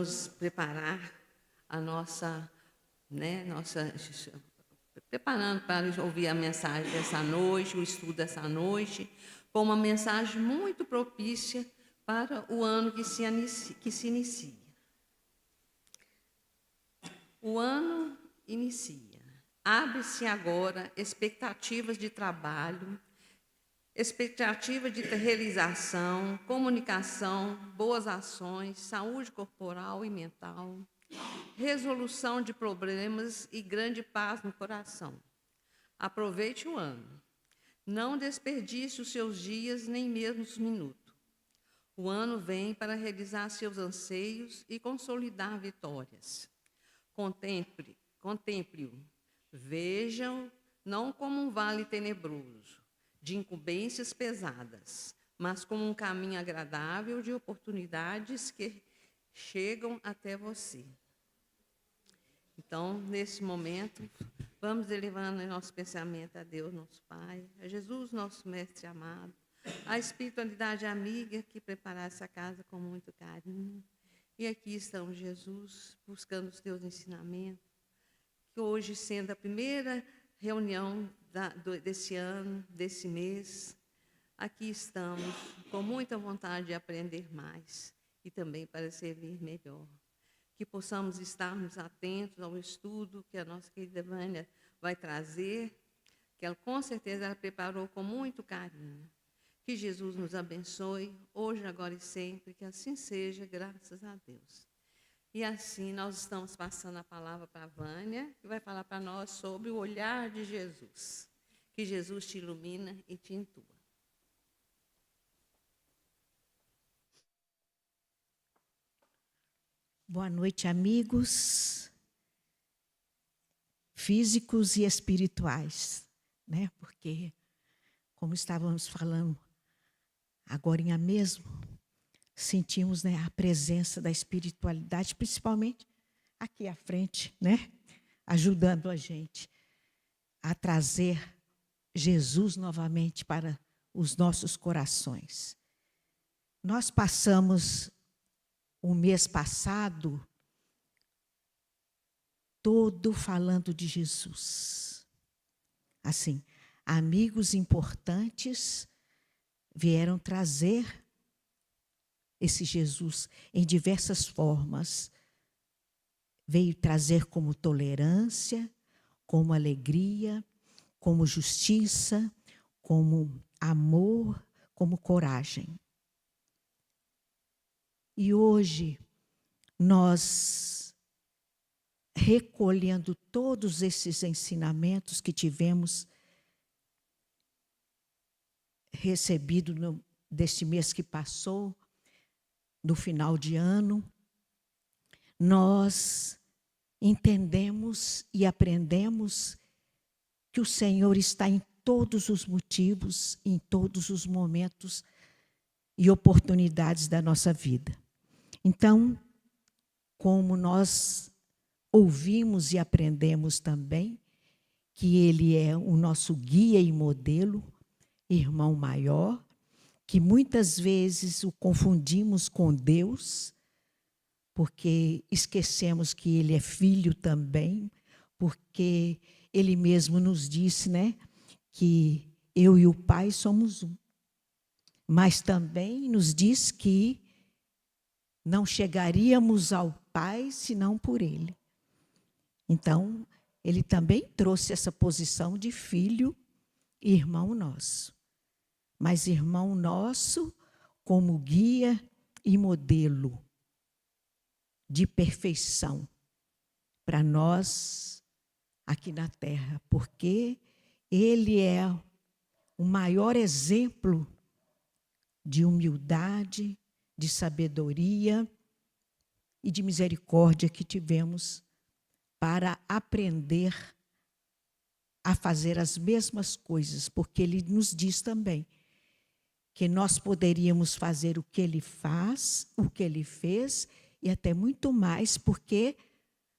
vamos preparar a nossa, preparando para ouvir a mensagem dessa noite, o estudo dessa noite, com uma mensagem muito propícia para o ano que se inicia. O ano inicia. Abre-se agora expectativas de trabalho, expectativa de realização, comunicação, boas ações, saúde corporal e mental, resolução de problemas e grande paz no coração. Aproveite o ano. Não desperdice os seus dias, nem mesmo os minutos. O ano vem para realizar seus anseios e consolidar vitórias. Contemple-o. Veja-o não como um vale tenebroso, de incumbências pesadas, mas como um caminho agradável de oportunidades que chegam até você. Então, nesse momento, vamos elevando nosso pensamento a Deus, nosso Pai, a Jesus, nosso Mestre amado, a espiritualidade amiga que preparar essa casa com muito carinho. E aqui estamos, Jesus, buscando os teus ensinamentos, que hoje, sendo a primeira reunião desse ano, desse mês, aqui estamos com muita vontade de aprender mais e também para servir melhor. Que possamos estarmos atentos ao estudo que a nossa querida Vânia vai trazer, que ela com certeza ela preparou com muito carinho. Que Jesus nos abençoe, hoje, agora e sempre, que assim seja, graças a Deus. E assim nós estamos passando a palavra para a Vânia, que vai falar para nós sobre o olhar de Jesus. Que Jesus te ilumina e te intua. Boa noite, amigos físicos e espirituais, né? Porque, como estávamos falando agorinha mesmo, sentimos, né, a presença da espiritualidade, principalmente aqui à frente, né? Ajudando a gente a trazer Jesus novamente para os nossos corações. Nós passamos o mês passado todo falando de Jesus. Assim, amigos importantes vieram trazer esse Jesus em diversas formas. Veio trazer como tolerância, como alegria, como justiça, como amor, como coragem. E hoje, nós, recolhendo todos esses ensinamentos que tivemos recebido deste mês que passou, no final de ano, nós entendemos e aprendemos que o Senhor está em todos os motivos, em todos os momentos e oportunidades da nossa vida. Então, como nós ouvimos e aprendemos também que Ele é o nosso guia e modelo, irmão maior, que muitas vezes o confundimos com Deus, porque esquecemos que Ele é filho também, porque Ele mesmo nos disse, né, que eu e o Pai somos um. Mas também nos diz que não chegaríamos ao Pai senão por Ele. Então, Ele também trouxe essa posição de filho e irmão nosso. Mas irmão nosso como guia e modelo de perfeição para nós aqui na terra, porque Ele é o maior exemplo de humildade, de sabedoria e de misericórdia que tivemos para aprender a fazer as mesmas coisas, porque Ele nos diz também que nós poderíamos fazer o que Ele faz, o que Ele fez, e até muito mais, porque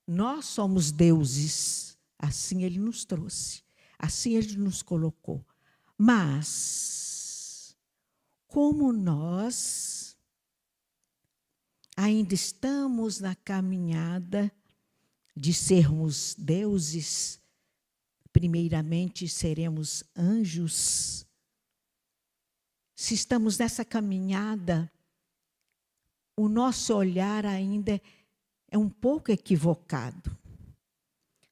nós somos deuses. Assim Ele nos trouxe, assim Ele nos colocou. Mas, como nós ainda estamos na caminhada de sermos deuses, primeiramente seremos anjos. Se estamos nessa caminhada, o nosso olhar ainda é um pouco equivocado.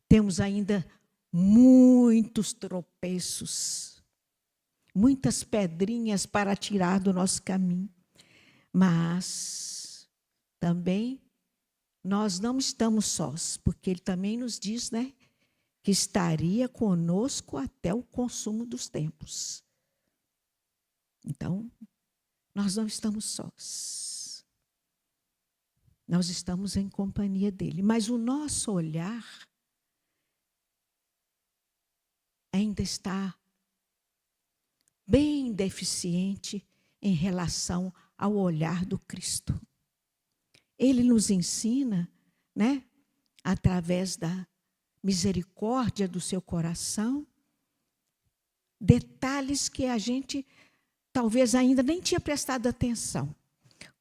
Temos ainda muitos tropeços, muitas pedrinhas para tirar do nosso caminho. Mas também nós não estamos sós, porque ele também nos diz, né, que estaria conosco até o consumo dos tempos. Então, nós não estamos sós. Nós estamos em companhia dele. Mas o nosso olhar ainda está bem deficiente em relação ao olhar do Cristo. Ele nos ensina, né, através da misericórdia do seu coração, detalhes que a gente talvez ainda nem tinha prestado atenção.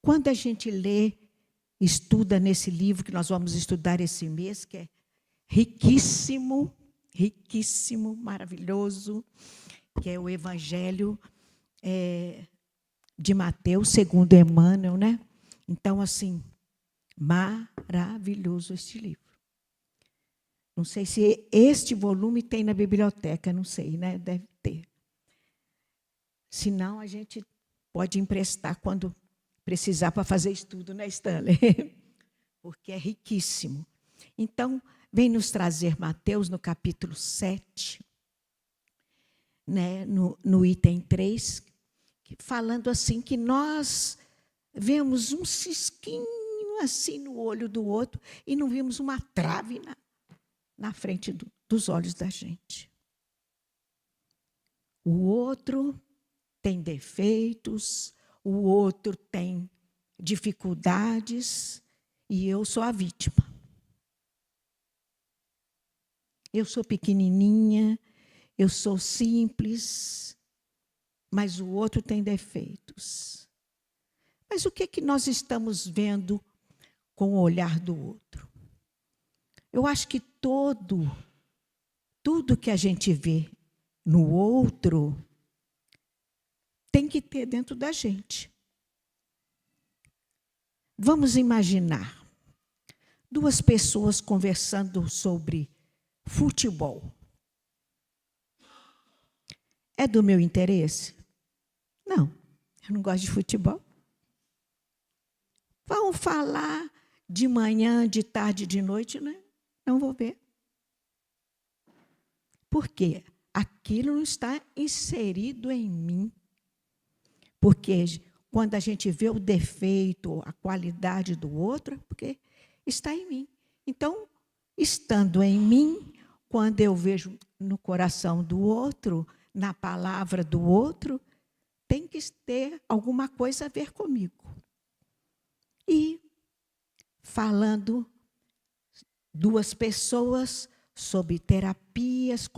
Quando a gente lê, estuda nesse livro que nós vamos estudar esse mês, que é riquíssimo, riquíssimo, maravilhoso, que é o Evangelho de Mateus, segundo Emmanuel, né? Então, assim, maravilhoso este livro. Não sei se este volume tem na biblioteca, não sei, né? Deve ter. Se não, a gente pode emprestar quando precisar para fazer estudo, né, Stanley? Porque é riquíssimo. Então, vem nos trazer Mateus no capítulo 7, né, no item 3, falando assim que nós vemos um cisquinho assim no olho do outro e não vimos uma trave na frente dos olhos da gente. O outro tem defeitos, o outro tem dificuldades e eu sou a vítima. Eu sou pequenininha, eu sou simples, mas o outro tem defeitos. Mas o que é que nós estamos vendo com o olhar do outro? Eu acho que tudo que a gente vê no outro tem que ter dentro da gente. Vamos imaginar duas pessoas conversando sobre futebol. É do meu interesse? Não, eu não gosto de futebol. Vamos falar de manhã, de tarde, de noite, né? Não vou ver. Por quê? Aquilo não está inserido em mim. Porque quando a gente vê o defeito, a qualidade do outro, é porque está em mim. Então, estando em mim, quando eu vejo no coração do outro, na palavra do outro, tem que ter alguma coisa a ver comigo. E falando duas pessoas sobre terapias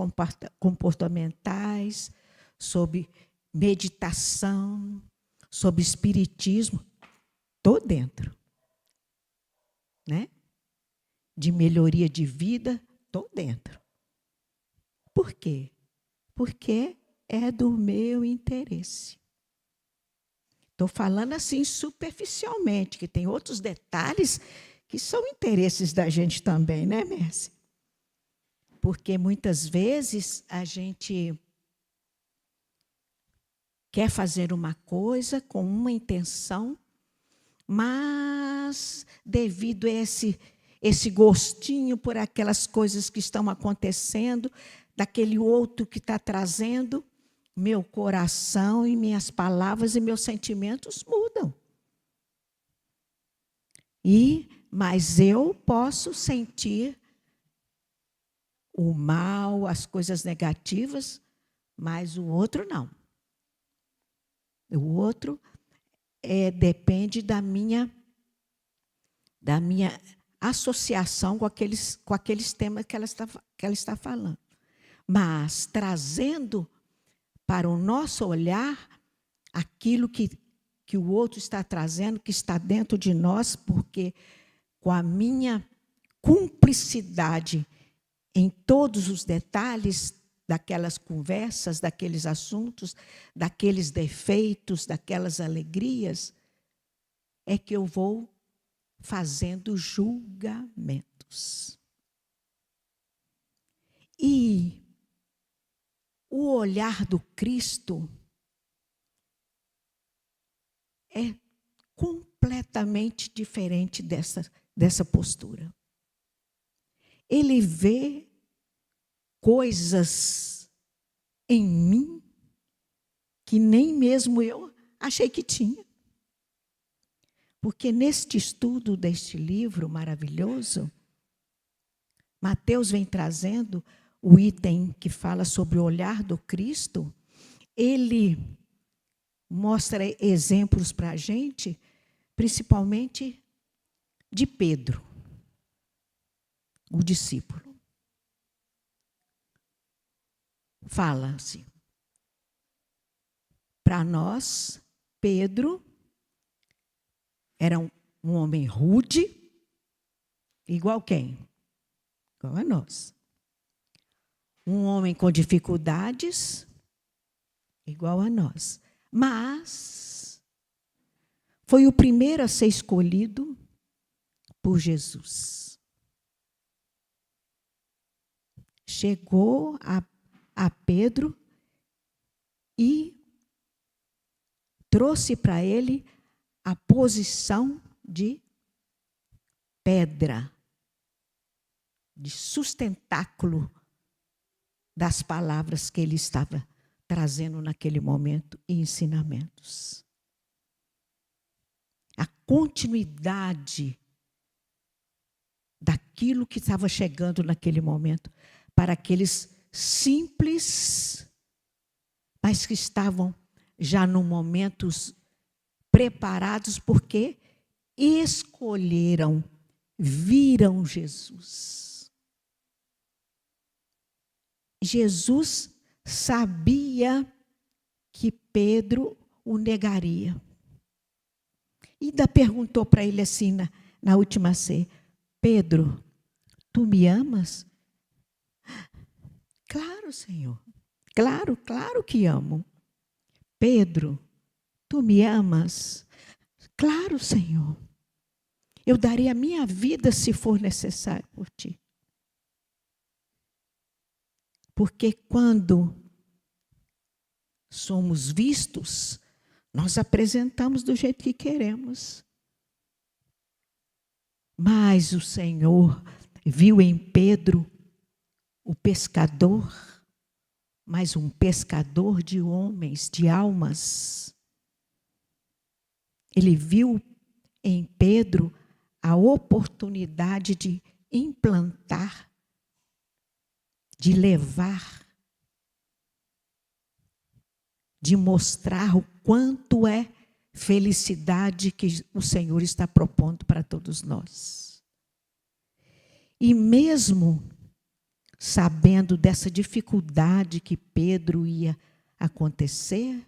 comportamentais, sobre meditação, sobre espiritismo, estou dentro. Né? De melhoria de vida, estou dentro. Por quê? Porque é do meu interesse. Estou falando assim superficialmente, que tem outros detalhes que são interesses da gente também, né, Mércia? Porque muitas vezes a gente quer fazer uma coisa com uma intenção, mas devido a esse gostinho por aquelas coisas que estão acontecendo, daquele outro que está trazendo, meu coração e minhas palavras e meus sentimentos mudam. Mas eu posso sentir o mal, as coisas negativas, mas o outro não. O outro depende da minha associação com aqueles temas que ela está falando. Mas trazendo para o nosso olhar aquilo que que o outro está trazendo, que está dentro de nós, porque com a minha cumplicidade em todos os detalhes daquelas conversas, daqueles assuntos, daqueles defeitos, daquelas alegrias, é que eu vou fazendo julgamentos. E o olhar do Cristo é completamente diferente dessa postura. Ele vê coisas em mim que nem mesmo eu achei que tinha. Porque neste estudo deste livro maravilhoso, Mateus vem trazendo o item que fala sobre o olhar do Cristo. Ele mostra exemplos para a gente, principalmente de Pedro, o discípulo. Fala assim, para nós, Pedro era um homem rude, igual quem? Igual a nós. Um homem com dificuldades, igual a nós. Mas foi o primeiro a ser escolhido por Jesus. Chegou a Pedro e trouxe para ele a posição de pedra, de sustentáculo das palavras que ele estava trazendo naquele momento e ensinamentos. A continuidade daquilo que estava chegando naquele momento para aqueles simples, mas que estavam já no momentos preparados porque escolheram, viram Jesus. Jesus sabia que Pedro o negaria. E ainda perguntou para ele assim na última ceia: Pedro, tu me amas? Claro, Senhor. Claro que amo. Pedro, tu me amas? Claro, Senhor. Eu darei a minha vida se for necessário por ti. Porque quando somos vistos, nós apresentamos do jeito que queremos. Mas o Senhor viu em Pedro o pescador, mas um pescador de homens, de almas. Ele viu em Pedro a oportunidade de implantar, de levar, de mostrar o quanto é felicidade que o Senhor está propondo para todos nós. E mesmo sabendo dessa dificuldade que Pedro ia acontecer,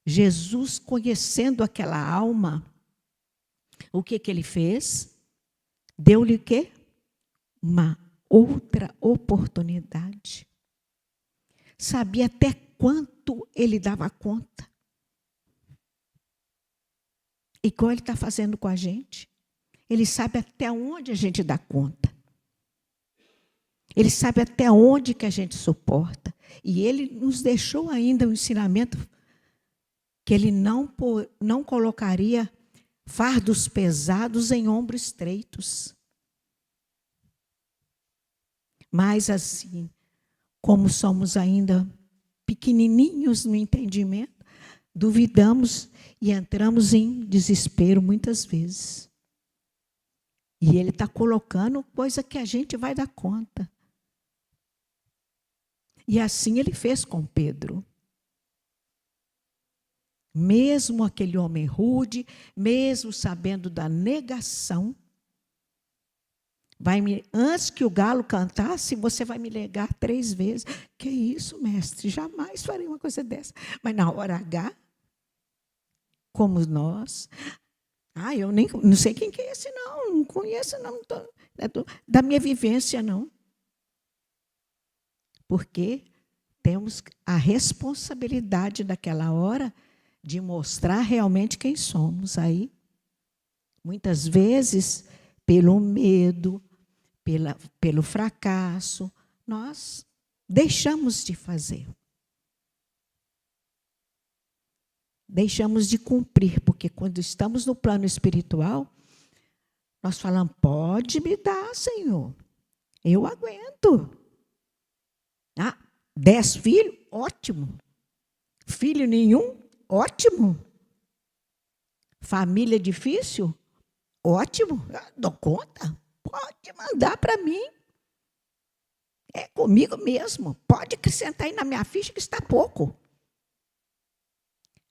Jesus, conhecendo aquela alma, o que ele fez? Deu-lhe o quê? Uma outra oportunidade. Sabia até quanto ele dava conta. Igual ele está fazendo com a gente. Ele sabe até onde a gente dá conta. Ele sabe até onde que a gente suporta. E ele nos deixou ainda um ensinamento que ele não colocaria fardos pesados em ombros estreitos. Mas assim, como somos ainda pequenininhos no entendimento, duvidamos e entramos em desespero muitas vezes. E ele está colocando coisa que a gente vai dar conta. E assim ele fez com Pedro. Mesmo aquele homem rude, mesmo sabendo da negação, antes que o galo cantasse, você vai me negar 3 vezes. Que isso, mestre? Jamais farei uma coisa dessa. Mas na hora H, como nós. Eu nem não sei quem que é esse, não conheço, não. Da minha vivência, não. Porque temos a responsabilidade daquela hora de mostrar realmente quem somos. Aí, muitas vezes, pelo medo, pelo fracasso, nós deixamos de fazer. Deixamos de cumprir, porque quando estamos no plano espiritual, nós falamos, pode me dar, Senhor, eu aguento. 10 filhos, ótimo. Filho nenhum, ótimo. Família difícil, ótimo. Dou conta, pode mandar para mim. É comigo mesmo, pode acrescentar aí na minha ficha que está pouco.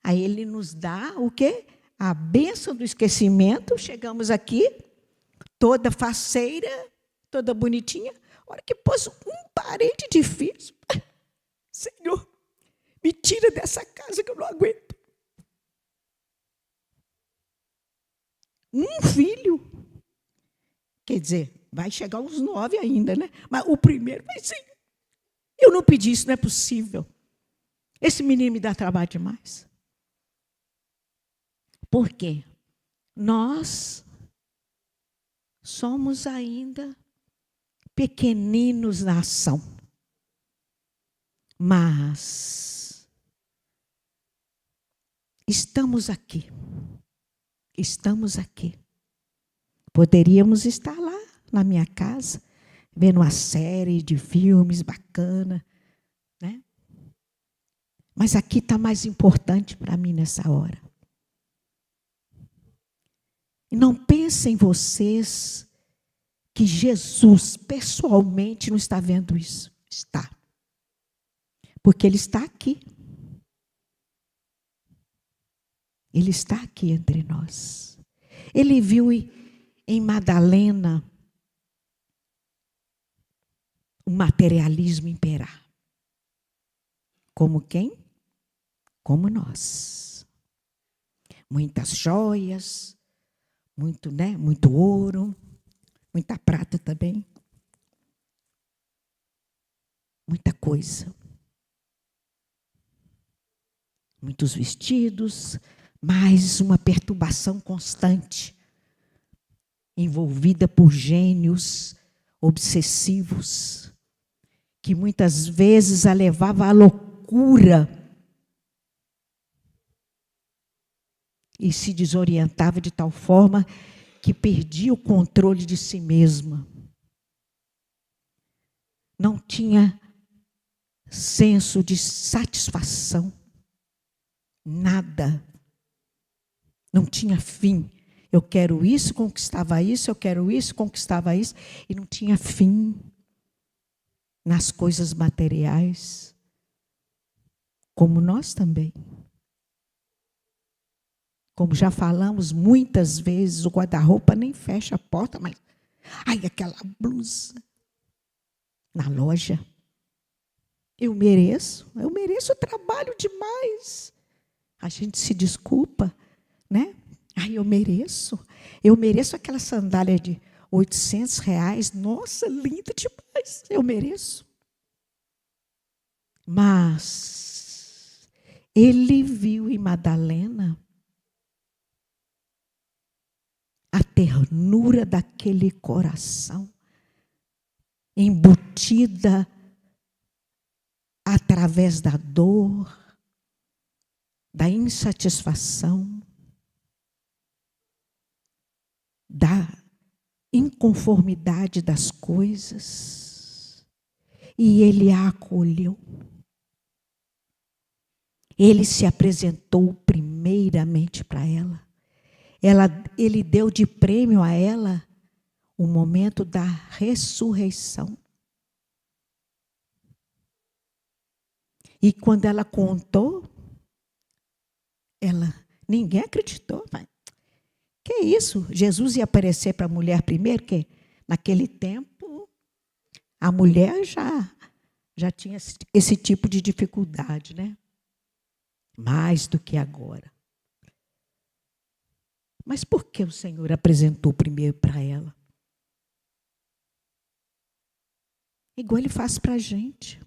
Aí ele nos dá o quê? A bênção do esquecimento. Chegamos aqui, toda faceira, toda bonitinha. A hora que pôs um parente difícil, Senhor, me tira dessa casa que eu não aguento. Um filho. Quer dizer, vai chegar uns 9 ainda, né? Mas o primeiro vai ser. Eu não pedi isso, não é possível. Esse menino me dá trabalho demais. Por quê? Nós somos ainda pequeninos na ação. Mas estamos aqui. Estamos aqui. Poderíamos estar lá na minha casa, vendo uma série de filmes bacana, né? Mas aqui está mais importante para mim nessa hora. E não pensem vocês que Jesus pessoalmente não está vendo isso. Está. Porque Ele está aqui. Ele está aqui entre nós. Ele viu em Madalena o materialismo imperar. Como quem? Como nós. Muitas joias, muito ouro, muita prata também. Muita coisa. Muitos vestidos, mas uma perturbação constante, envolvida por gênios obsessivos, que muitas vezes a levava à loucura e se desorientava de tal forma que perdia o controle de si mesma. Não tinha senso de satisfação, nada. Não tinha fim. Eu quero isso, conquistava isso, eu quero isso, conquistava isso, e não tinha fim nas coisas materiais, como nós também. Como já falamos muitas vezes, o guarda-roupa nem fecha a porta, mas aquela blusa na loja. Eu mereço trabalho demais. A gente se desculpa, né? Eu mereço aquela sandália de R$800. Nossa, linda demais, eu mereço. Mas ele viu em Madalena a ternura daquele coração, embutida através da dor, da insatisfação, da inconformidade das coisas, e ele a acolheu. Ele se apresentou primeiramente para ela. Ele deu de prêmio a ela o momento da ressurreição. E quando ela contou, ninguém acreditou. Que isso? Jesus ia aparecer para a mulher primeiro, que naquele tempo a mulher já tinha esse tipo de dificuldade, né? Mais do que agora. Mas por que o Senhor apresentou primeiro para ela? Igual Ele faz para a gente.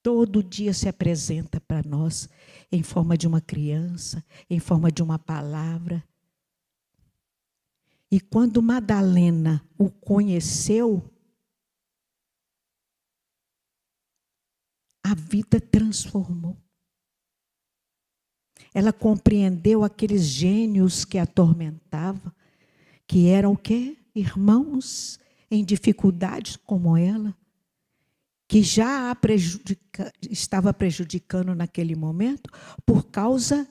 Todo dia se apresenta para nós em forma de uma criança, em forma de uma palavra. E quando Madalena o conheceu, a vida transformou. Ela compreendeu aqueles gênios que a atormentavam, que eram o quê? Irmãos em dificuldades como ela, que já estava prejudicando naquele momento por causa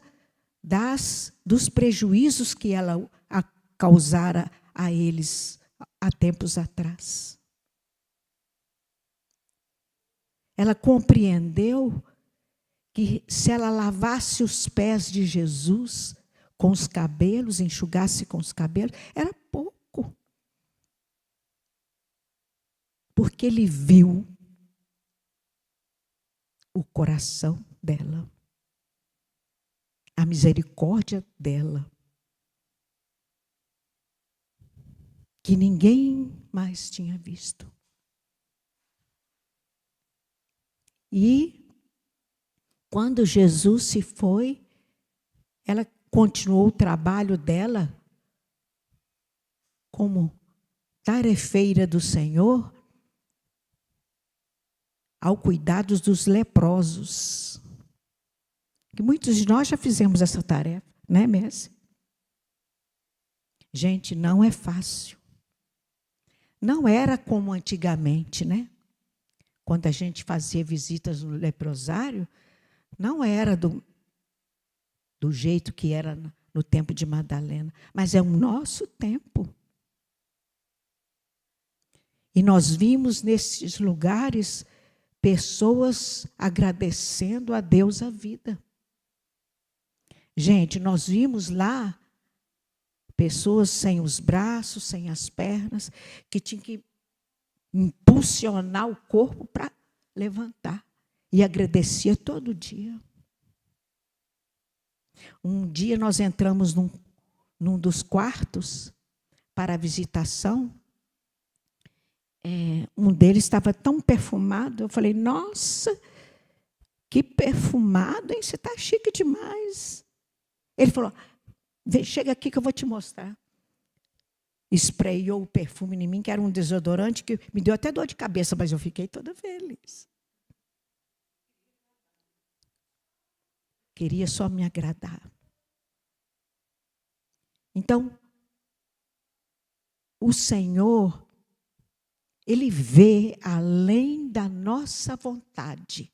dos prejuízos que ela causara a eles há tempos atrás. Ela compreendeu que se ela lavasse os pés de Jesus com os cabelos, enxugasse com os cabelos, era pouco. Porque ele viu o coração dela, a misericórdia dela, que ninguém mais tinha visto. E quando Jesus se foi, ela continuou o trabalho dela como tarefeira do Senhor, ao cuidado dos leprosos. Que muitos de nós já fizemos essa tarefa, né, Messi? Gente, não é fácil. Não era como antigamente, né? Quando a gente fazia visitas no leprosário, não era do jeito que era no tempo de Madalena, mas é o nosso tempo. E nós vimos nesses lugares pessoas agradecendo a Deus a vida. Gente, nós vimos lá pessoas sem os braços, sem as pernas, que tinham que impulsionar o corpo para levantar. E agradecia todo dia. Um dia nós entramos num dos quartos para a visitação. Um deles estava tão perfumado, eu falei, nossa, que perfumado, hein? Você está chique demais. Ele falou, chega aqui que eu vou te mostrar. Espraiou o perfume em mim, que era um desodorante, que me deu até dor de cabeça, mas eu fiquei toda feliz. Queria só me agradar. Então, o Senhor, Ele vê além da nossa vontade.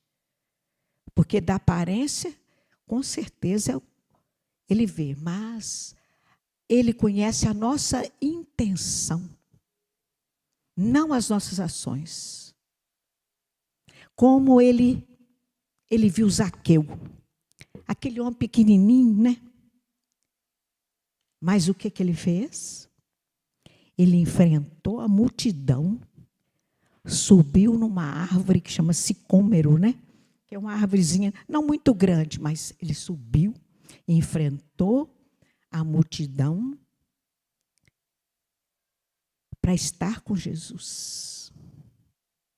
Porque da aparência, com certeza, Ele vê, mas Ele conhece a nossa intenção, não as nossas ações. Como Ele viu Zaqueu, aquele homem pequenininho, né? Mas o que ele fez? Ele enfrentou a multidão, subiu numa árvore que chama sicômero, né? Que é uma árvorezinha não muito grande, mas ele subiu, enfrentou a multidão para estar com Jesus.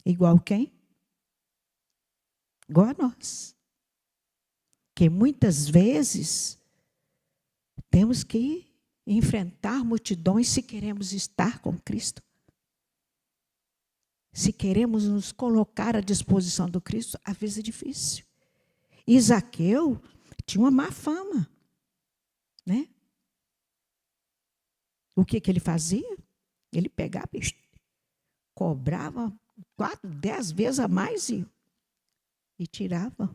Igual quem? Igual a nós. Que muitas vezes temos que enfrentar multidões se queremos estar com Cristo. Se queremos nos colocar à disposição do Cristo, às vezes é difícil. E Zaqueu tinha uma má fama, né? O que ele fazia? Ele pegava, cobrava 4, 10 vezes a mais e tirava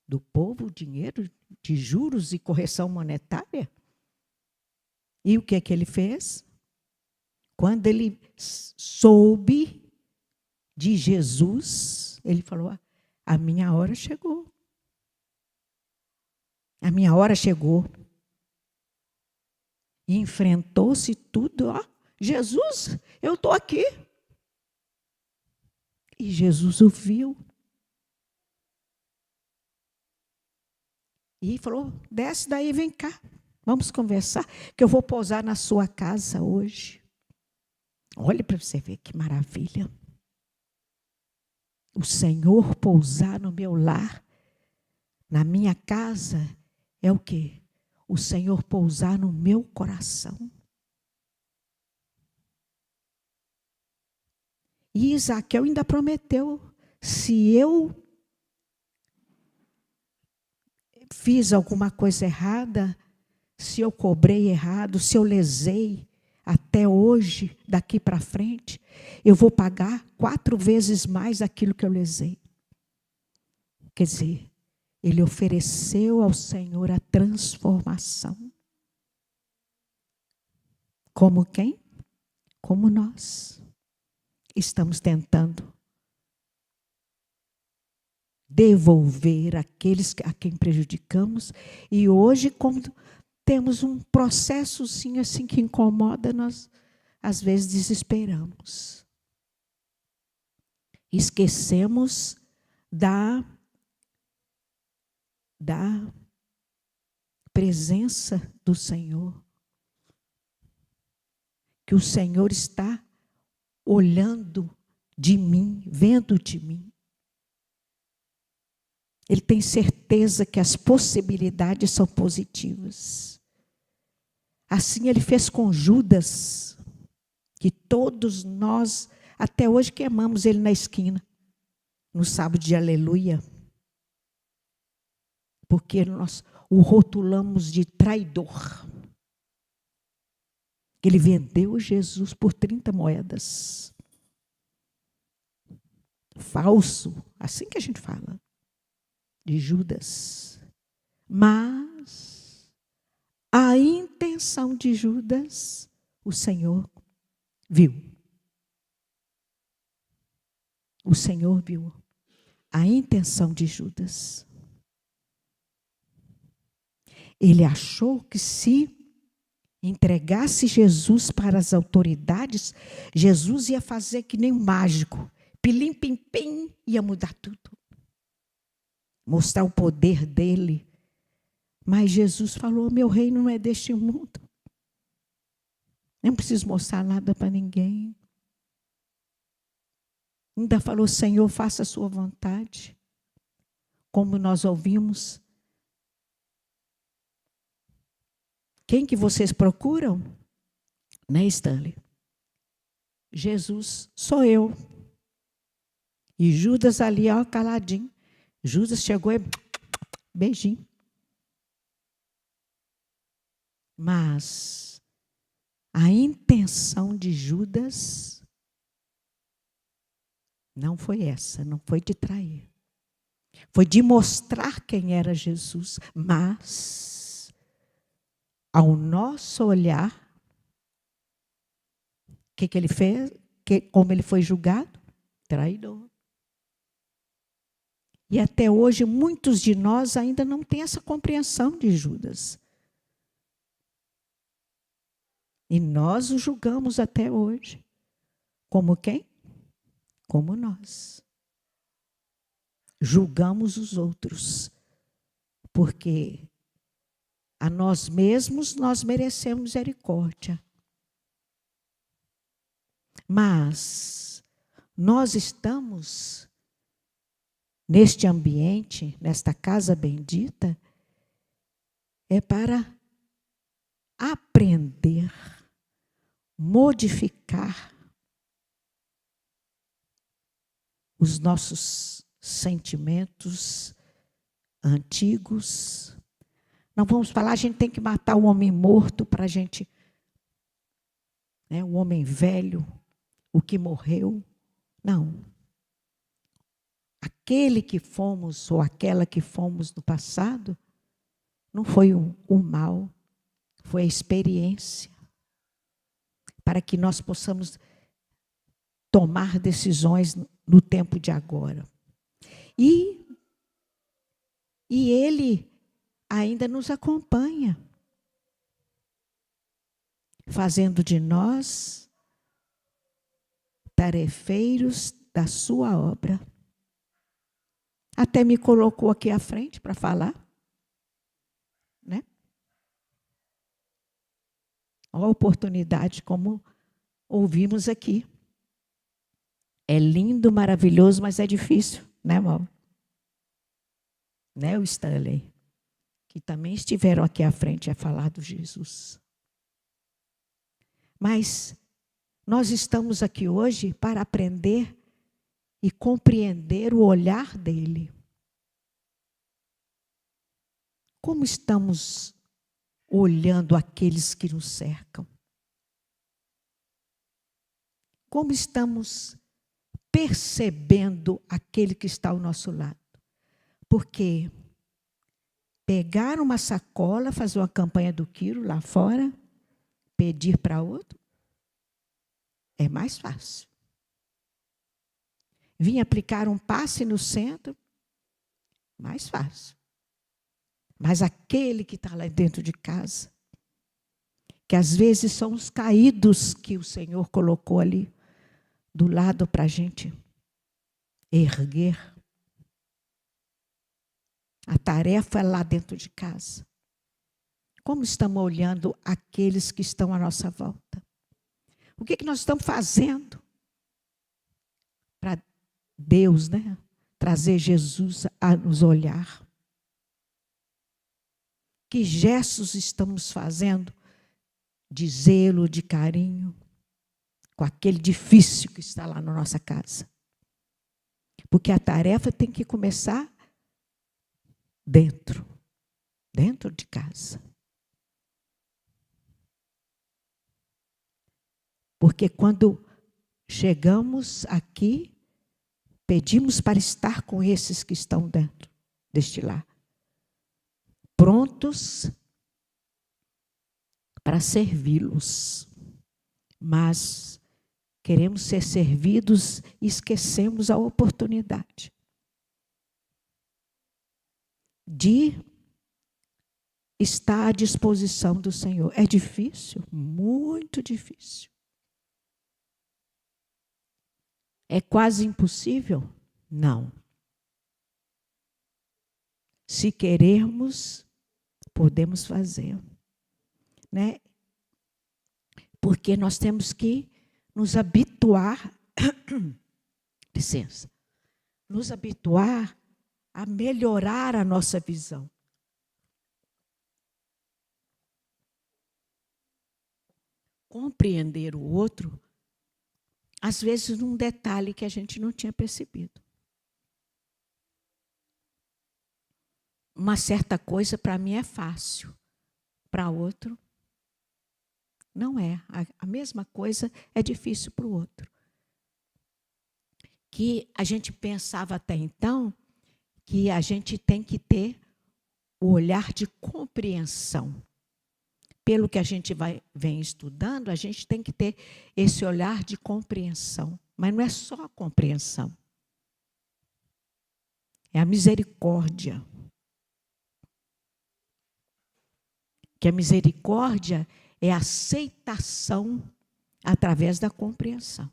do povo o dinheiro de juros e correção monetária. E o que ele fez? Quando ele soube de Jesus, ele falou, a minha hora chegou. A minha hora chegou. E enfrentou-se tudo. Ó, Jesus, eu estou aqui. E Jesus o viu. E falou, desce daí, vem cá. Vamos conversar, que eu vou pousar na sua casa hoje. Olha para você ver que maravilha. O Senhor pousar no meu lar, na minha casa, é o quê? O Senhor pousar no meu coração. E Isaqueu ainda prometeu, se eu fiz alguma coisa errada, se eu cobrei errado, se eu lesei até hoje, daqui para frente, eu vou pagar 4 vezes mais aquilo que eu lesei. Quer dizer, ele ofereceu ao Senhor a transformação. Como quem? Como nós. Estamos tentando devolver aqueles a quem prejudicamos. E hoje, como temos um processozinho assim que incomoda, nós às vezes desesperamos. Esquecemos da presença do Senhor. Que o Senhor está olhando de mim, vendo de mim. Ele tem certeza que as possibilidades são positivas. Assim ele fez com Judas, que todos nós, até hoje, queimamos ele na esquina, no sábado de aleluia, porque nós o rotulamos de traidor. Ele vendeu Jesus por 30 moedas. Falso, assim que a gente fala, de Judas. Mas a intenção de Judas, o Senhor viu. O Senhor viu a intenção de Judas. Ele achou que se entregasse Jesus para as autoridades, Jesus ia fazer que nem um mágico. Pilim, pim, pim, ia mudar tudo. Mostrar o poder dele. Mas Jesus falou, meu reino não é deste mundo. Não preciso mostrar nada para ninguém. Ainda falou, Senhor, faça a sua vontade. Como nós ouvimos. Quem que vocês procuram? Né, Stanley? Jesus, sou eu. E Judas ali, ó, caladinho. Judas chegou e beijinho. Mas a intenção de Judas não foi essa, não foi de trair. Foi de mostrar quem era Jesus. Mas, ao nosso olhar, o que ele fez? Como ele foi julgado? Traidor. E até hoje, muitos de nós ainda não têm essa compreensão de Judas. E nós o julgamos até hoje. Como quem? Como nós. Julgamos os outros. Porque a nós mesmos nós merecemos misericórdia. Mas nós estamos neste ambiente, nesta casa bendita, é para aprender, modificar os nossos sentimentos antigos. Não vamos falar, a gente tem que matar o homem morto para a gente, né, o homem velho, o que morreu. Não. Aquele que fomos ou aquela que fomos no passado, não foi o mal, foi a experiência. Para que nós possamos tomar decisões no tempo de agora. E ele ainda nos acompanha, fazendo de nós tarefeiros da sua obra. Até me colocou aqui à frente para falar. Olha a oportunidade, como ouvimos aqui. É lindo, maravilhoso, mas é difícil, né, irmão? Né, o Stanley? Que também estiveram aqui à frente a falar do Jesus. Mas nós estamos aqui hoje para aprender e compreender o olhar dele. Como estamos olhando aqueles que nos cercam? Como estamos percebendo aquele que está ao nosso lado? Porque pegar uma sacola, fazer uma campanha do Quiro lá fora, pedir para outro, é mais fácil. Vim aplicar um passe no centro, mais fácil. Mas aquele que está lá dentro de casa, que às vezes são os caídos que o Senhor colocou ali do lado para a gente erguer. A tarefa é lá dentro de casa. Como estamos olhando aqueles que estão à nossa volta? O que nós estamos fazendo para Deus, né, trazer Jesus a nos olhar? Que gestos estamos fazendo de zelo, de carinho, com aquele difícil que está lá na nossa casa? Porque a tarefa tem que começar dentro de casa. Porque quando chegamos aqui, pedimos para estar com esses que estão dentro deste lar, prontos para servi-los. Mas queremos ser servidos e esquecemos a oportunidade de estar à disposição do Senhor. É difícil, muito difícil. É quase impossível? Não. Se querermos, podemos fazer, né? Porque nós temos que nos habituar, licença, nos habituar a melhorar a nossa visão. Compreender o outro, às vezes num detalhe que a gente não tinha percebido. Uma certa coisa para mim é fácil, para outro não é. A mesma coisa é difícil para o outro. Que a gente pensava até então que a gente tem que ter o olhar de compreensão. Pelo que a gente vem estudando, a gente tem que ter esse olhar de compreensão. Mas não é só a compreensão. É a misericórdia. Que a misericórdia é a aceitação através da compreensão.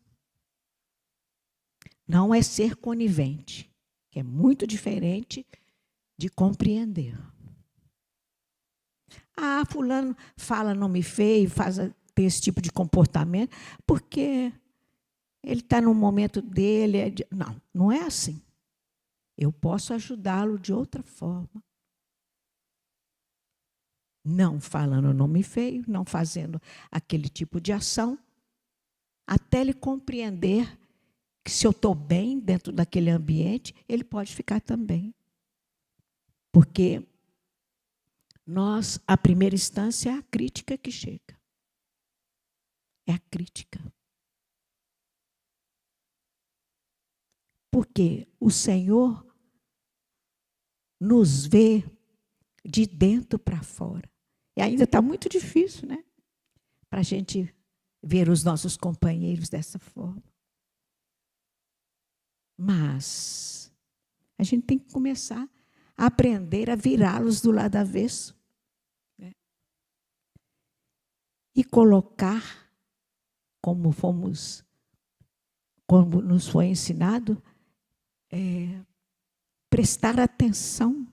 Não é ser conivente, que é muito diferente de compreender. Ah, fulano fala nome feio, tem esse tipo de comportamento, porque ele está no momento dele. Não, não é assim. Eu posso ajudá-lo de outra forma. Não falando nome feio, não fazendo aquele tipo de ação, até ele compreender que se eu estou bem dentro daquele ambiente, ele pode ficar também. Porque a primeira instância é a crítica que chega. É a crítica. Porque o Senhor nos vê de dentro para fora. E ainda está muito difícil, né? Para a gente ver os nossos companheiros dessa forma. Mas a gente tem que começar a aprender a virá-los do lado avesso. Né? E colocar, como nos foi ensinado, prestar atenção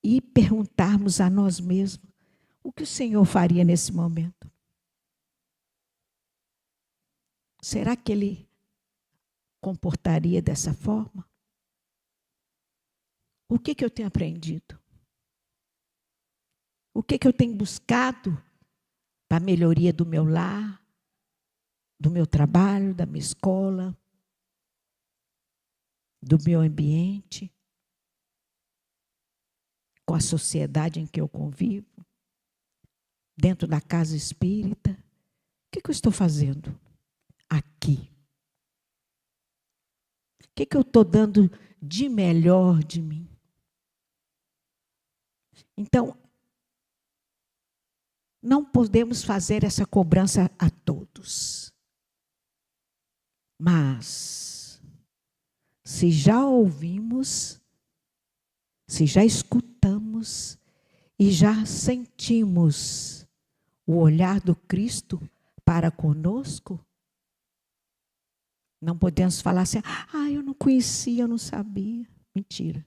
e perguntarmos a nós mesmos, O que o Senhor faria nesse momento? Será que Ele comportaria dessa forma? O que eu tenho aprendido? O que eu tenho buscado para a melhoria do meu lar, do meu trabalho, da minha escola, do meu ambiente, com a sociedade em que eu convivo, dentro da casa espírita? O que eu estou fazendo aqui? O que eu estou dando de melhor de mim? Então, não podemos fazer essa cobrança a todos. Mas, se já ouvimos, se já escutamos e já sentimos o olhar do Cristo para conosco, não podemos falar assim, eu não conhecia, eu não sabia. Mentira.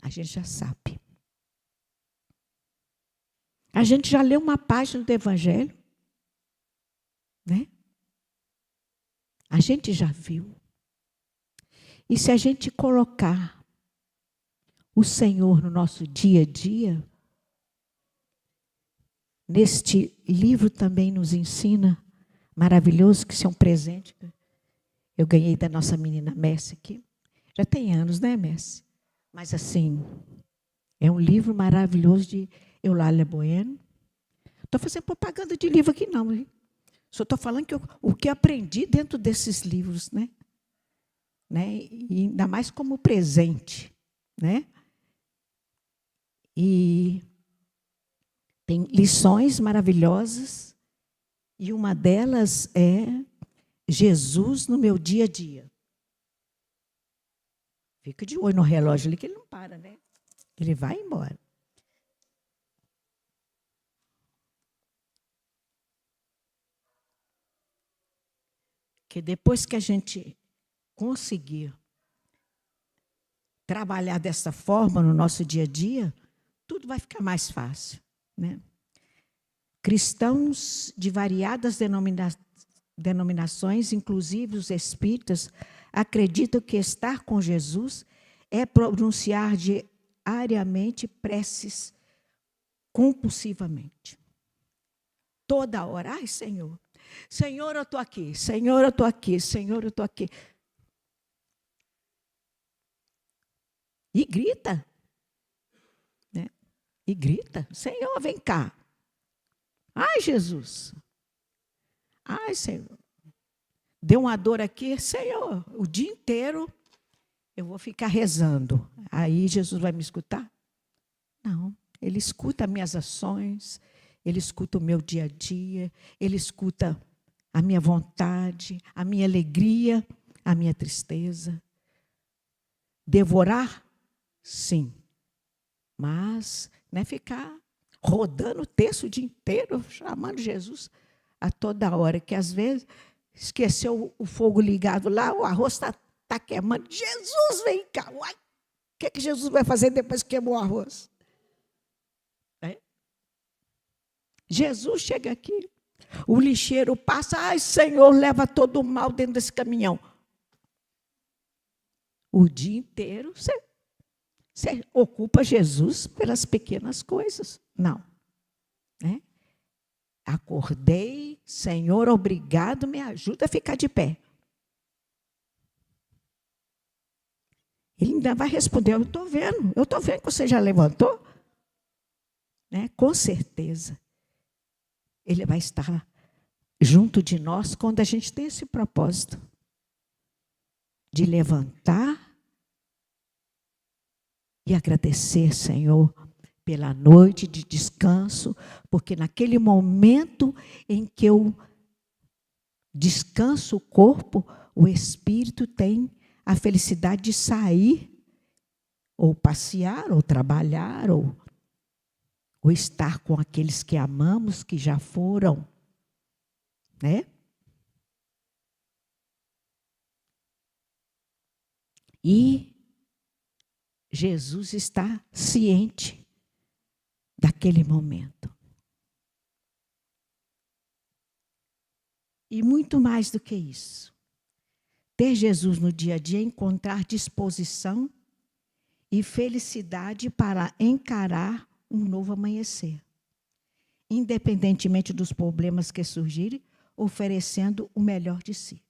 A gente já sabe. A gente já leu uma página do Evangelho, né? A gente já viu. E se a gente colocar o Senhor no nosso dia a dia, neste livro também nos ensina, maravilhoso, que isso é um presente que eu ganhei da nossa menina Messi aqui. Já tem anos, né, Messi? Mas assim, é um livro maravilhoso de Eulália Bueno. Estou fazendo propaganda de livro aqui não, hein? Só estou falando que o que aprendi dentro desses livros, né? E ainda mais como presente, né? E tem lições maravilhosas, e uma delas é Jesus no meu dia a dia. Fica de olho no relógio ali que ele não para, né? Ele vai embora. Que depois que a gente conseguir trabalhar dessa forma no nosso dia a dia, tudo vai ficar mais fácil, né? Cristãos de variadas denominações, inclusive os espíritas, acreditam que estar com Jesus é pronunciar diariamente preces compulsivamente. Toda hora. Ai, Senhor. Senhor, eu estou aqui. Senhor, eu estou aqui. Senhor, eu estou aqui. E grita. Né? E grita. Senhor, vem cá. Ai, Jesus. Ai, Senhor. Deu uma dor aqui. Senhor, o dia inteiro eu vou ficar rezando. Aí Jesus vai me escutar? Não. Ele escuta as minhas ações. Ele escuta o meu dia a dia. Ele escuta a minha vontade, a minha alegria, a minha tristeza. Devorar? Sim. Mas não é ficar rodando o texto o dia inteiro, chamando Jesus a toda hora, que às vezes esqueceu o fogo ligado lá, o arroz está queimando. Jesus, vem cá. Uai, o que Jesus vai fazer depois que queimou o arroz? Jesus chega aqui, o lixeiro passa, ai, Senhor, leva todo o mal dentro desse caminhão. O dia inteiro você ocupa Jesus pelas pequenas coisas. Não. Né? Acordei, Senhor, obrigado, me ajuda a ficar de pé. Ele ainda vai responder, eu estou vendo que você já levantou. Né? Com certeza. Ele vai estar junto de nós quando a gente tem esse propósito de levantar e agradecer, Senhor, pela noite de descanso, porque naquele momento em que eu descanso o corpo, o espírito tem a felicidade de sair, ou passear, ou trabalhar, ou estar com aqueles que amamos, que já foram, né? E Jesus está ciente daquele momento. E muito mais do que isso. Ter Jesus no dia a dia é encontrar disposição e felicidade para encarar um novo amanhecer, independentemente dos problemas que surgirem, oferecendo o melhor de si.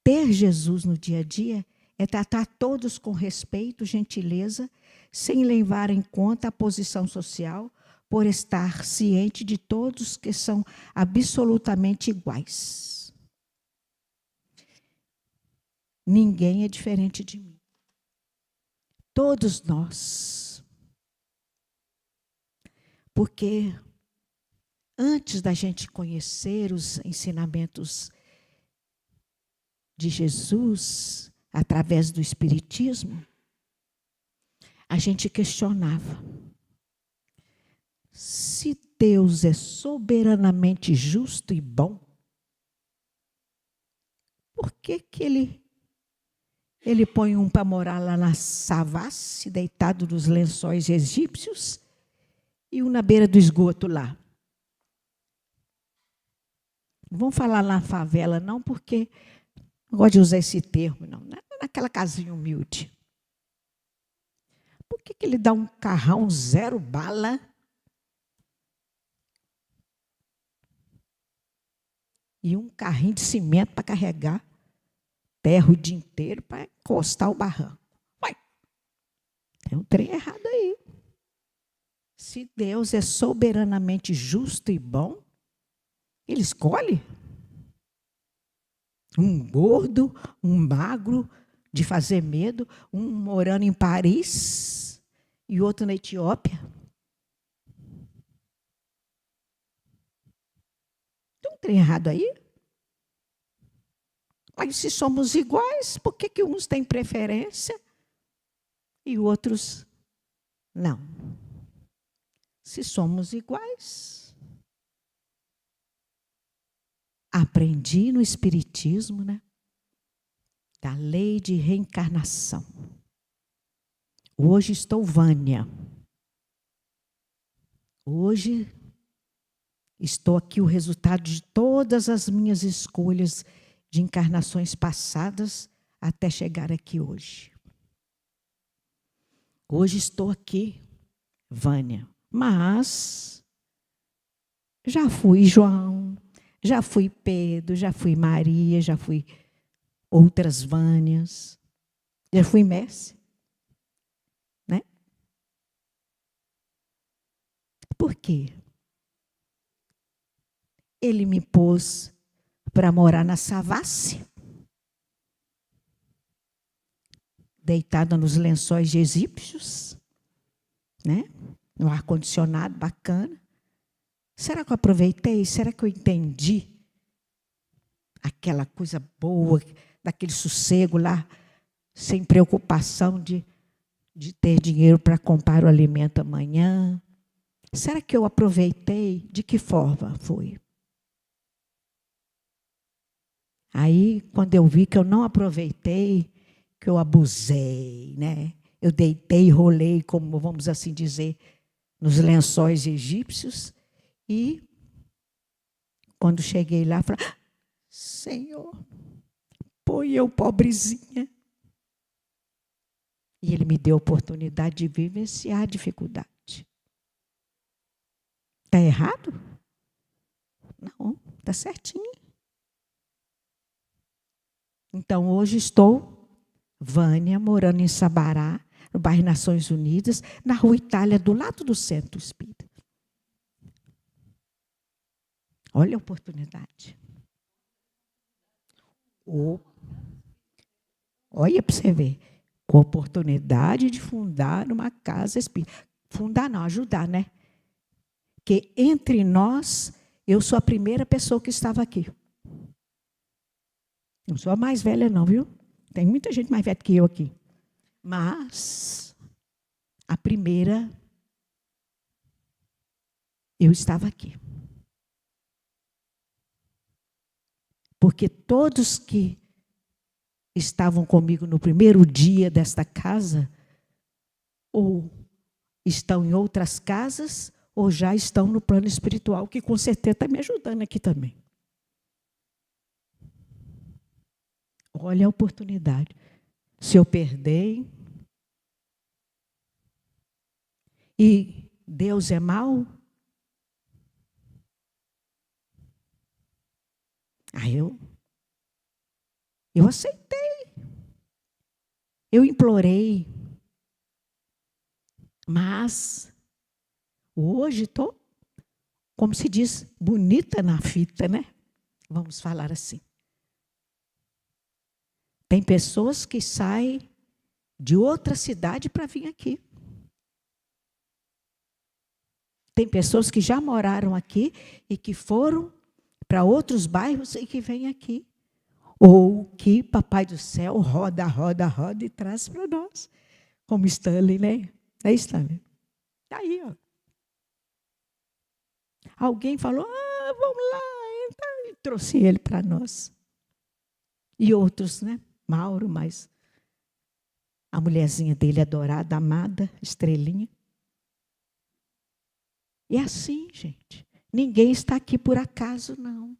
Ter Jesus no dia a dia é tratar todos com respeito, gentileza, sem levar em conta a posição social, por estar ciente de todos que são absolutamente iguais. Ninguém é diferente de mim. Todos nós. Porque antes da gente conhecer os ensinamentos de Jesus, através do Espiritismo, a gente questionava. Se Deus é soberanamente justo e bom, por que ele põe um para morar lá na Savassi, deitado nos lençóis egípcios, e um na beira do esgoto lá? Não vamos falar na favela, não, porque não gosto de usar esse termo, não. Naquela casinha humilde. Por que ele dá um carrão 0 bala? E um carrinho de cimento para carregar terra o dia inteiro para encostar o barranco. Uai, tem um trem errado aí. Se Deus é soberanamente justo e bom, Ele escolhe um gordo, um magro, de fazer medo, um morando em Paris e outro na Etiópia. Tem um trem errado aí? Mas se somos iguais, por que uns têm preferência e outros não? Se somos iguais. Aprendi no Espiritismo, né? Da lei de reencarnação. Hoje estou Vânia. Hoje estou aqui o resultado de todas as minhas escolhas de encarnações passadas até chegar aqui hoje. Hoje estou aqui, Vânia, mas já fui João, já fui Pedro, já fui Maria, já fui outras Vânias, já fui Messi, né? Por quê? Ele me pôs para morar na Savassi, deitada nos lençóis egípcios, né? No ar-condicionado bacana. Será que eu aproveitei? Será que eu entendi aquela coisa boa, daquele sossego lá, sem preocupação de ter dinheiro para comprar o alimento amanhã? Será que eu aproveitei? De que forma foi? Aí, quando eu vi que eu não aproveitei, que eu abusei, né? Eu deitei e rolei, como vamos assim dizer, nos lençóis egípcios. E, quando cheguei lá, falei, Senhor, põe eu pobrezinha. E Ele me deu a oportunidade de vivenciar a dificuldade. Está errado? Não, está certinho. Então, hoje estou, Vânia, morando em Sabará, no bairro Nações Unidas, na Rua Itália, do lado do Centro Espírita. Olha a oportunidade. Olha para você ver. Com a oportunidade de fundar uma casa espírita. Fundar não, ajudar, né? Porque entre nós, eu sou a primeira pessoa que estava aqui. Não sou a mais velha não, viu? Tem muita gente mais velha que eu aqui. Mas, a primeira, eu estava aqui. Porque todos que estavam comigo no primeiro dia desta casa, ou estão em outras casas ou já estão no plano espiritual, que com certeza está me ajudando aqui também. Olha a oportunidade. Se eu perder e Deus é mau, aí eu aceitei. Eu implorei. Mas hoje estou, como se diz, bonita na fita, né? Vamos falar assim. Tem pessoas que saem de outra cidade para vir aqui. Tem pessoas que já moraram aqui e que foram para outros bairros e que vêm aqui. Ou que Papai do Céu roda, roda, roda e traz para nós. Como Stanley, né? É Stanley. Está aí, ó. Alguém falou, vamos lá. Então, e trouxe ele para nós. E outros, né? Mauro, mas a mulherzinha dele adorada, amada, estrelinha. E assim, gente, ninguém está aqui por acaso, não.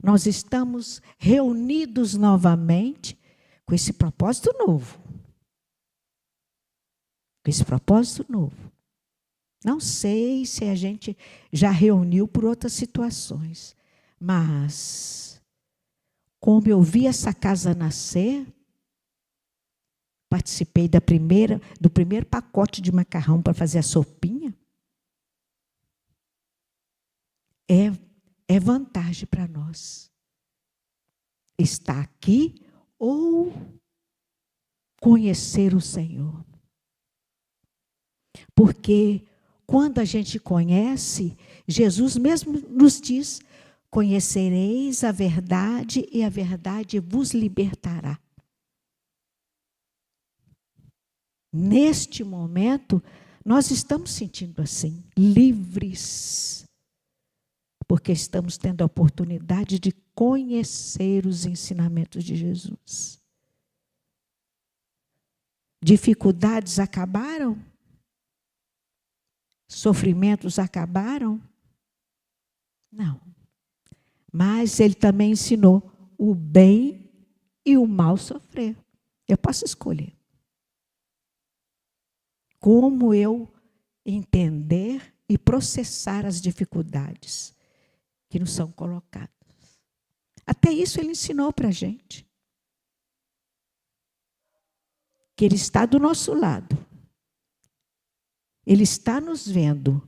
Nós estamos reunidos novamente com esse propósito novo. Com esse propósito novo. Não sei se a gente já reuniu por outras situações, mas como eu vi essa casa nascer, participei do primeiro pacote de macarrão para fazer a sopinha, é vantagem para nós. Estar aqui ou conhecer o Senhor. Porque quando a gente conhece, Jesus mesmo nos diz, conhecereis a verdade e a verdade vos libertará. Neste momento, nós estamos sentindo assim, livres, porque estamos tendo a oportunidade de conhecer os ensinamentos de Jesus. Dificuldades acabaram? Sofrimentos acabaram? Não. Mas ele também ensinou o bem e o mal sofrer. Eu posso escolher. Como eu entender e processar as dificuldades que nos são colocadas. Até isso ele ensinou para a gente. Que ele está do nosso lado. Ele está nos vendo.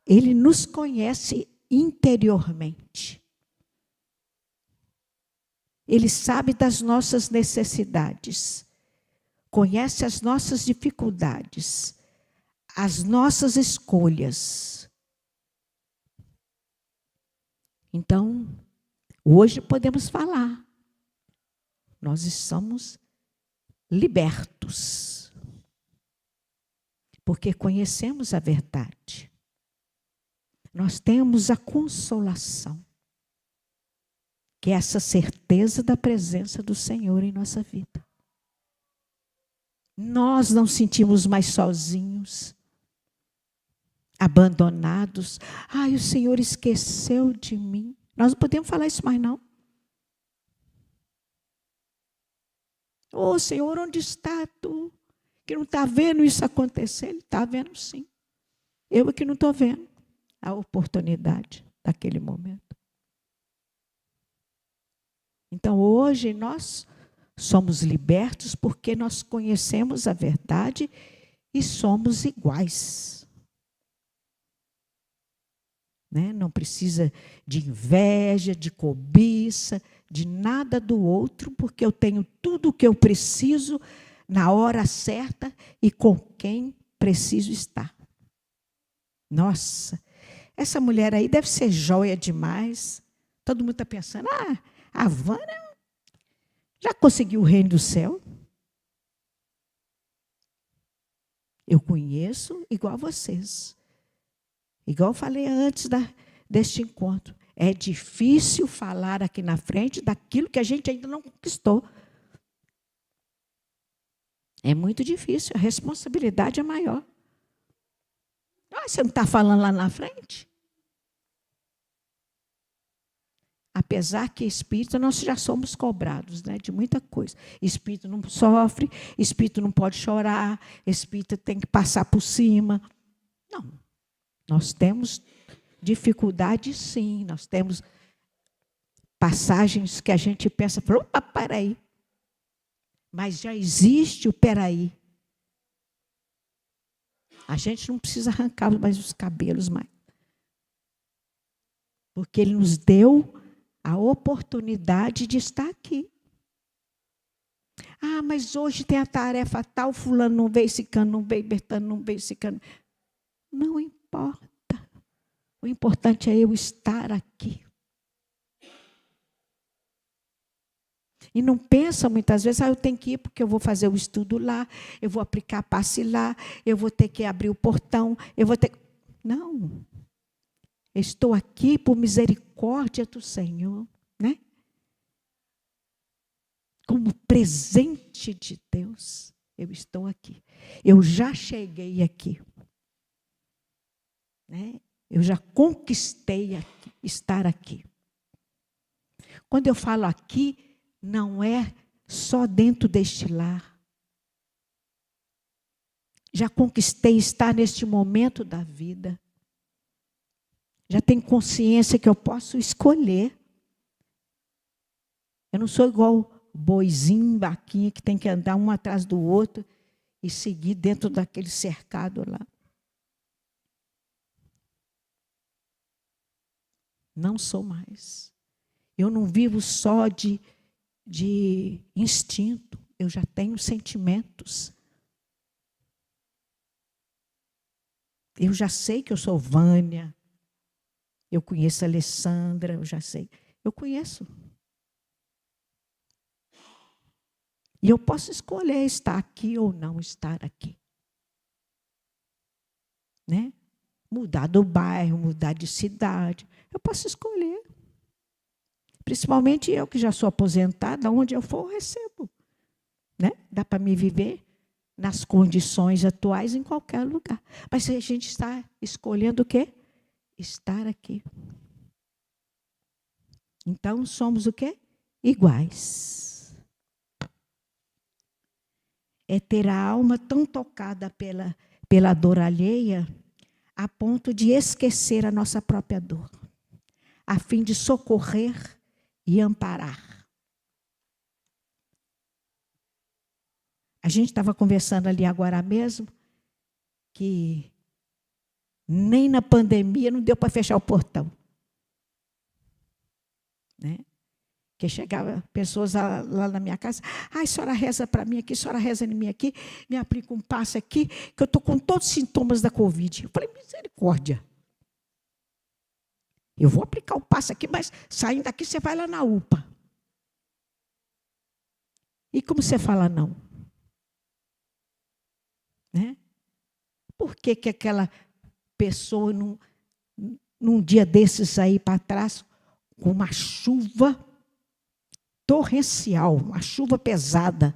Ele nos conhece interiormente. Ele sabe das nossas necessidades. Conhece as nossas dificuldades. As nossas escolhas. Então, hoje podemos falar. Nós somos libertos. Porque conhecemos a verdade. Nós temos a consolação. Que é essa certeza da presença do Senhor em nossa vida. Nós não sentimos mais sozinhos, abandonados. Ai, o Senhor esqueceu de mim. Nós não podemos falar isso mais, não. Ô, Senhor, onde está tu? Que não está vendo isso acontecer? Ele está vendo sim. Eu é que não estou vendo a oportunidade daquele momento. Então, hoje, nós somos libertos porque nós conhecemos a verdade e somos iguais. Né? Não precisa de inveja, de cobiça, de nada do outro, porque eu tenho tudo o que eu preciso na hora certa e com quem preciso estar. Nossa, essa mulher aí deve ser joia demais. Todo mundo está pensando, a Vânia já conseguiu o reino do céu? Eu conheço igual a vocês. Igual eu falei antes deste encontro. É difícil falar aqui na frente daquilo que a gente ainda não conquistou. É muito difícil, a responsabilidade é maior. Mas você não está falando lá na frente? Apesar que espírito, nós já somos cobrados, né, de muita coisa. Espírito não sofre, espírito não pode chorar, espírito tem que passar por cima. Não. Nós temos dificuldade, sim. Nós temos passagens que a gente pensa, opa, peraí. Mas já existe o peraí. A gente não precisa arrancar mais os cabelos mais. Porque Ele nos deu a oportunidade de estar aqui. Ah, mas hoje tem a tarefa tal, fulano não veio, cicano não veio, Bertano não veio, cicano. Não importa. O importante é eu estar aqui. E não pensa muitas vezes, eu tenho que ir porque eu vou fazer o estudo lá, eu vou aplicar passe lá, eu vou ter que abrir o portão, eu vou ter... Não. Estou aqui por misericórdia do Senhor, né? Como presente de Deus, eu estou aqui. Eu já cheguei aqui. Né? Eu já conquistei aqui, estar aqui. Quando eu falo aqui, não é só dentro deste lar. Já conquistei estar neste momento da vida. Já tenho consciência que eu posso escolher. Eu não sou igual boizinho, vaquinha, que tem que andar um atrás do outro e seguir dentro daquele cercado lá. Não sou mais. Eu não vivo só de instinto. Eu já tenho sentimentos. Eu já sei que eu sou Vânia. Eu conheço a Alessandra, eu já sei. Eu conheço. E eu posso escolher estar aqui ou não estar aqui. Né? Mudar do bairro, mudar de cidade. Eu posso escolher. Principalmente eu que já sou aposentada, onde eu for eu recebo. Né? Dá para me viver nas condições atuais em qualquer lugar. Mas a gente está escolhendo o quê? Estar aqui. Então, somos o quê? Iguais. É ter a alma tão tocada pela dor alheia, a ponto de esquecer a nossa própria dor, a fim de socorrer e amparar. A gente estava conversando ali agora mesmo, que nem na pandemia não deu para fechar o portão. Né? Que chegava pessoas lá na minha casa, a senhora reza para mim aqui, a senhora reza em mim aqui, me aplica um passe aqui, que eu estou com todos os sintomas da Covid. Eu falei, misericórdia. Eu vou aplicar o passe aqui, mas saindo daqui você vai lá na UPA. E como você fala não? Né? Por que aquela pessoa, num dia desses aí para trás, com uma chuva torrencial, uma chuva pesada,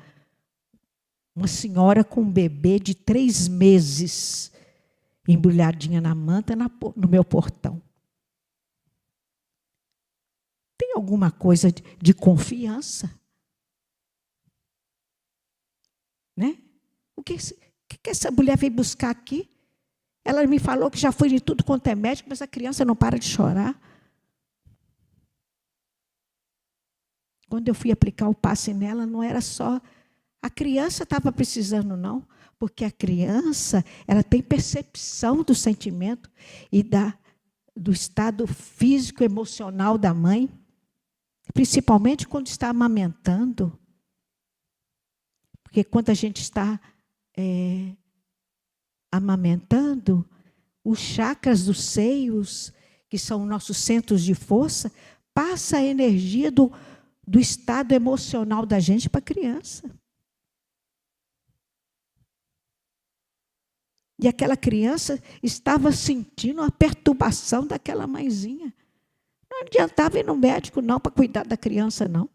uma senhora com um bebê de 3 meses, embrulhadinha na manta, no meu portão. Tem alguma coisa de confiança? Né? O que essa mulher veio buscar aqui? Ela me falou que já foi de tudo quanto é médico, mas a criança não para de chorar. Quando eu fui aplicar o passe nela, não era só... A criança estava precisando, não. Porque a criança, ela tem percepção do sentimento e do estado físico, emocional da mãe. Principalmente quando está amamentando. Porque quando a gente está... amamentando, os chakras dos seios, que são nossos centros de força, passa a energia do estado emocional da gente para a criança. E aquela criança estava sentindo a perturbação daquela mãezinha. Não adiantava ir no médico, não, para cuidar da criança, não.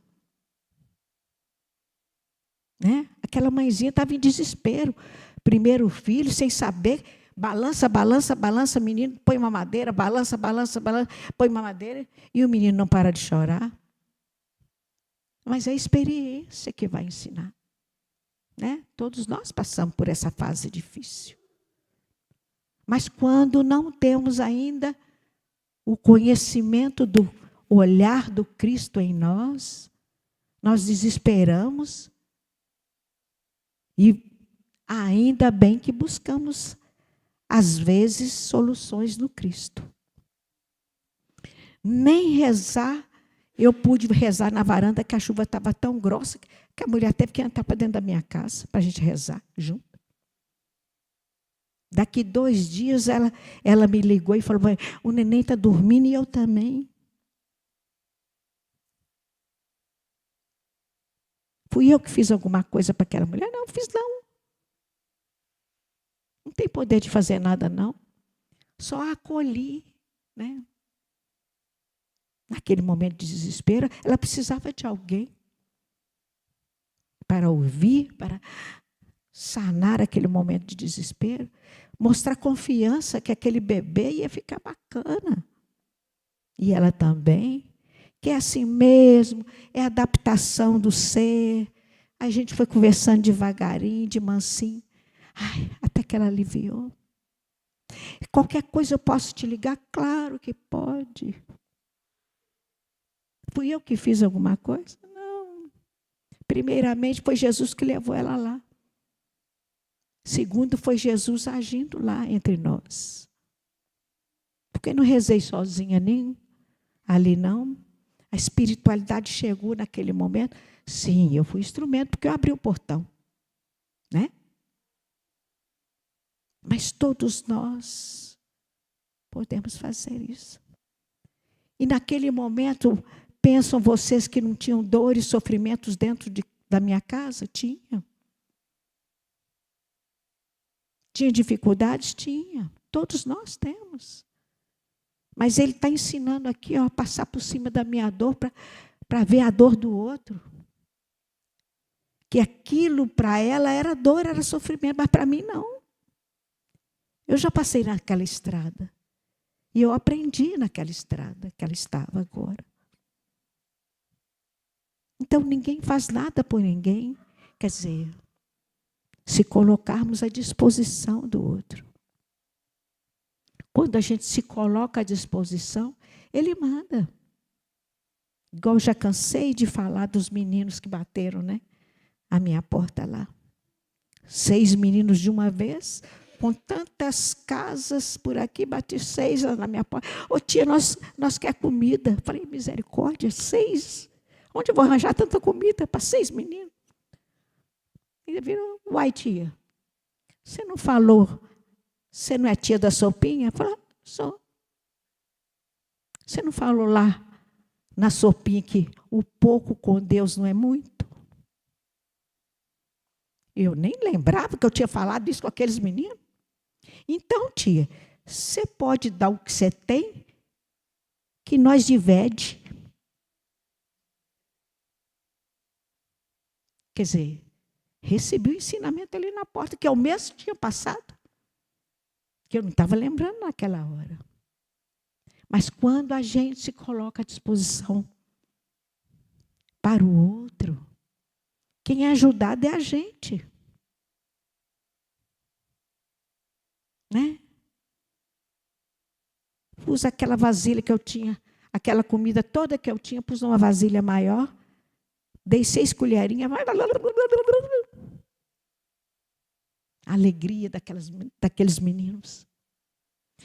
Né? Aquela mãezinha estava em desespero. Primeiro filho, sem saber, balança, balança, balança, menino, põe uma madeira, balança, balança, balança, põe uma madeira, e o menino não para de chorar. Mas é a experiência que vai ensinar. Né? Todos nós passamos por essa fase difícil. Mas quando não temos ainda o conhecimento do olhar do Cristo em nós, nós desesperamos e ainda bem que buscamos, às vezes, soluções no Cristo. Nem rezar, eu pude rezar na varanda, que a chuva estava tão grossa, que a mulher teve que entrar para dentro da minha casa, para a gente rezar junto. Daqui 2 dias, ela me ligou e falou, o neném está dormindo e eu também. Fui eu que fiz alguma coisa para aquela mulher? Não, fiz não. Não tem poder de fazer nada, não. Só acolhi, né? Naquele momento de desespero, ela precisava de alguém para ouvir, para sanar aquele momento de desespero, mostrar confiança que aquele bebê ia ficar bacana. E ela também, que é assim mesmo, é adaptação do ser. Aí a gente foi conversando devagarinho, de mansinho, até que ela aliviou. Qualquer coisa eu posso te ligar? Claro que pode. Fui eu que fiz alguma coisa? Não. Primeiramente, foi Jesus que levou ela lá. Segundo, foi Jesus agindo lá entre nós. Porque não rezei sozinha nem ali, não. A espiritualidade chegou naquele momento. Sim, eu fui instrumento, porque eu abri o portão. Né? Mas todos nós podemos fazer isso. E naquele momento, pensam vocês que não tinham dores, sofrimentos dentro da minha casa? Tinha. Tinha dificuldades? Tinha. Todos nós temos. Mas ele está ensinando aqui, ó, a passar por cima da minha dor para ver a dor do outro. Que aquilo para ela era dor, era sofrimento, mas para mim não. Eu já passei naquela estrada. E eu aprendi naquela estrada que ela estava agora. Então, ninguém faz nada por ninguém. Quer dizer, se colocarmos à disposição do outro. Quando a gente se coloca à disposição, ele manda. Igual eu já cansei de falar dos meninos que bateram, né? A minha porta lá. 6 meninos de uma vez, com tantas casas por aqui, bati 6 na minha porta. Ô tia, nós quer comida. Falei, misericórdia, 6? Onde eu vou arranjar tanta comida para 6 meninos? Ele virou, uai, tia, você não falou, você não é tia da sopinha? Eu falei, sou. Você não falou lá na sopinha que o pouco com Deus não é muito? Eu nem lembrava que eu tinha falado isso com aqueles meninos. Então, tia, você pode dar o que você tem, que nós divide. Quer dizer, recebi o ensinamento ali na porta, que é o mesmo que tinha passado, que eu não estava lembrando naquela hora. Mas quando a gente se coloca à disposição para o outro, quem é ajudado é a gente. Né? Pus aquela vasilha que eu tinha, aquela comida toda que eu tinha, pus numa vasilha maior, dei 6 colherinhas, a alegria daqueles meninos.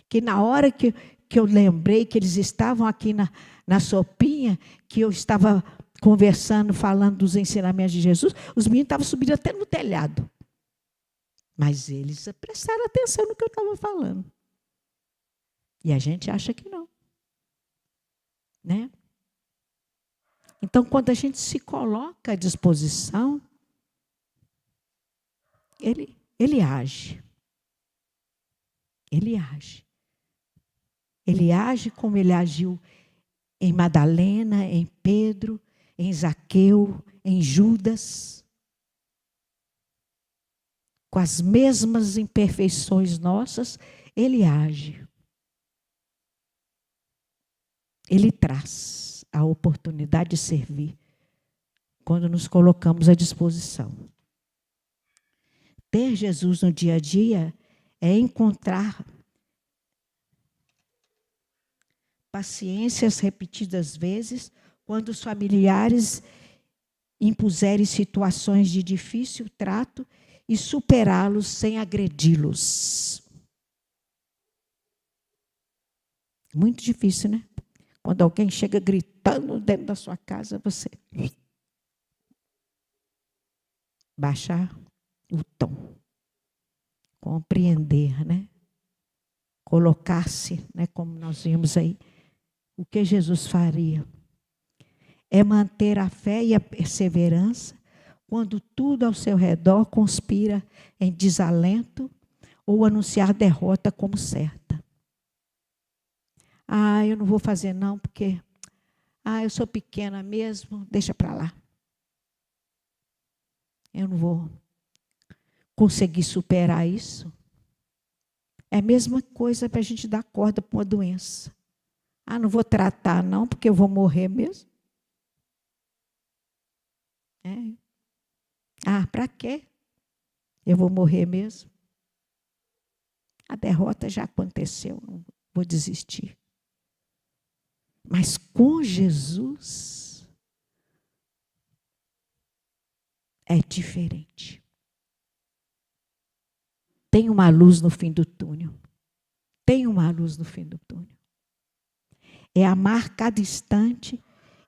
Que na hora que eu lembrei que eles estavam aqui na sopinha, que eu estava conversando, falando dos ensinamentos de Jesus, os meninos estavam subindo até no telhado. Mas eles prestaram atenção no que eu estava falando. E a gente acha que não. Né? Então, quando a gente se coloca à disposição, ele age. Ele age. Ele age como ele agiu em Madalena, em Pedro, em Zaqueu, em Judas. com as mesmas imperfeições nossas, Ele age. Ele traz a oportunidade de servir quando nos colocamos à disposição. Ter Jesus no dia a dia é encontrar paciências repetidas vezes quando os familiares impuserem situações de difícil trato e superá-los sem agredi-los. Muito difícil, né? Quando alguém chega gritando dentro da sua casa, você baixar o tom, compreender, né? Colocar-se, né? Como nós vimos aí, o que Jesus faria é manter a fé e a perseverança quando tudo ao seu redor conspira em desalento ou anunciar derrota como certa. Eu não vou fazer não, porque eu sou pequena mesmo, deixa para lá. Eu não vou conseguir superar isso. É a mesma coisa para a gente dar corda para uma doença. Não vou tratar não, porque eu vou morrer mesmo. Para quê? Eu vou morrer mesmo. A derrota já aconteceu, não vou desistir. Mas com Jesus é diferente. Tem uma luz no fim do túnel. Tem uma luz no fim do túnel. É amar cada instante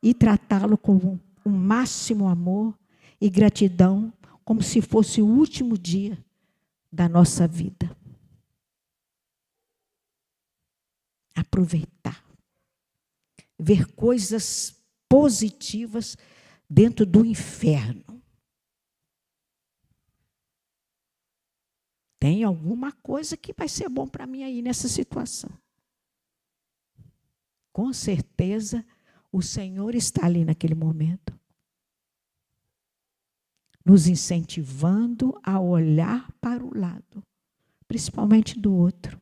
e tratá-lo com o máximo amor e gratidão, como se fosse o último dia da nossa vida. Aproveitar. Ver coisas positivas dentro do inferno. Tem alguma coisa que vai ser bom para mim aí nessa situação. Com certeza, o Senhor está ali naquele momento, nos incentivando a olhar para o lado, principalmente do outro,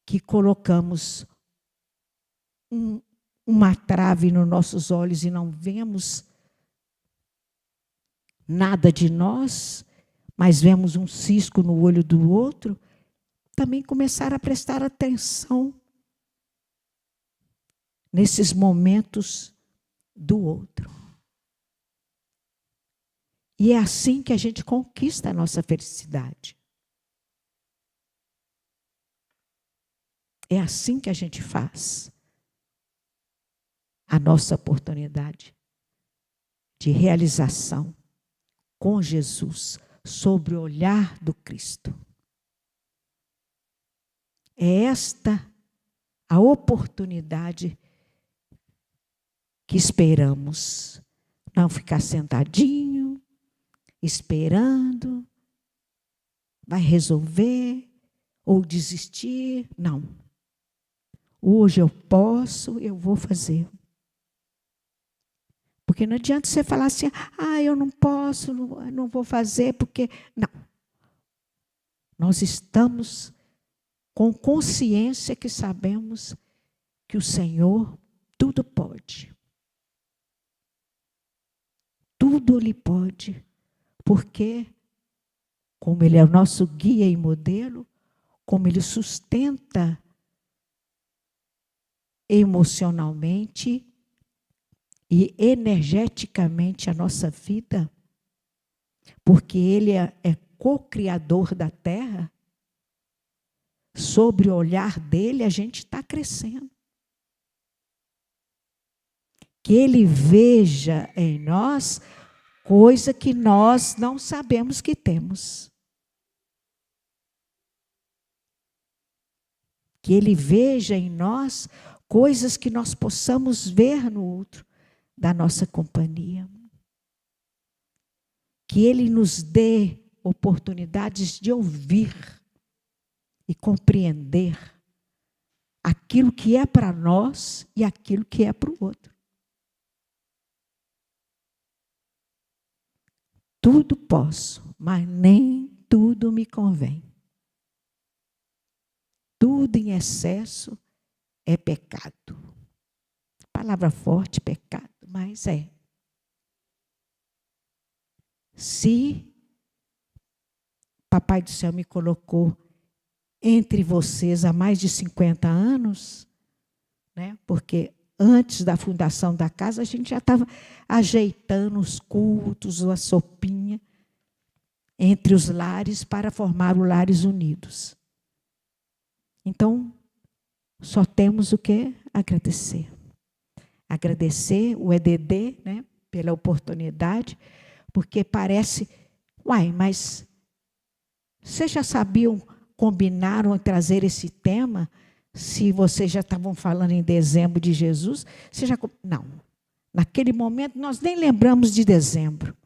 que colocamos uma trave nos nossos olhos e não vemos nada de nós, mas vemos um cisco no olho do outro, também começar a prestar atenção nesses momentos do outro. E é assim que a gente conquista a nossa felicidade. É assim que a gente faz a nossa oportunidade de realização com Jesus, sobre o olhar do Cristo. É esta a oportunidade que esperamos. Não ficar sentadinho, esperando, vai resolver ou desistir. Não. Hoje eu posso, eu vou fazer. Porque não adianta você falar assim, eu não posso, não vou fazer, porque... Não. Nós estamos com consciência que sabemos que o Senhor tudo pode. Tudo Ele pode. Porque, como Ele é o nosso guia e modelo, como Ele sustenta emocionalmente e energeticamente a nossa vida, porque Ele é co-criador da terra, sobre o olhar dele a gente está crescendo. Que Ele veja em nós coisa que nós não sabemos que temos. Que Ele veja em nós coisas que nós possamos ver no outro da nossa companhia. Que Ele nos dê oportunidades de ouvir e compreender aquilo que é para nós e aquilo que é para o outro. tudo posso, mas nem tudo me convém. Tudo em excesso é pecado. Palavra forte, pecado, mas é. Se Papai do Céu me colocou entre vocês há mais de 50 anos, né? Porque antes da fundação da casa, a gente já estava ajeitando os cultos, a sopinha, entre os lares para formar o Lares Unidos. Então, só temos o que agradecer. Agradecer o EDD, né, pela oportunidade, porque parece, mas vocês já sabiam, combinaram trazer esse tema? Se vocês já estavam falando em dezembro de Jesus, não. Naquele momento, nós nem lembramos de dezembro.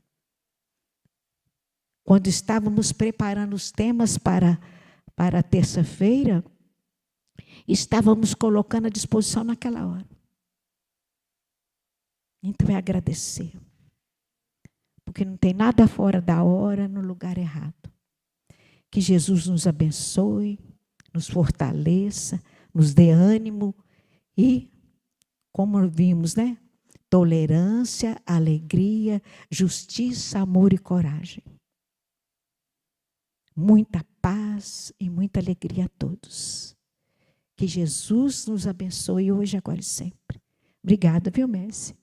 Quando estávamos preparando os temas para a terça-feira, estávamos colocando à disposição naquela hora. Então, é agradecer. Porque não tem nada fora da hora, no lugar errado. Que Jesus nos abençoe, nos fortaleça, nos dê ânimo e, como vimos, né? Tolerância, alegria, justiça, amor e coragem. Muita paz e muita alegria a todos. Que Jesus nos abençoe hoje, agora e sempre. Obrigada, viu, Messi?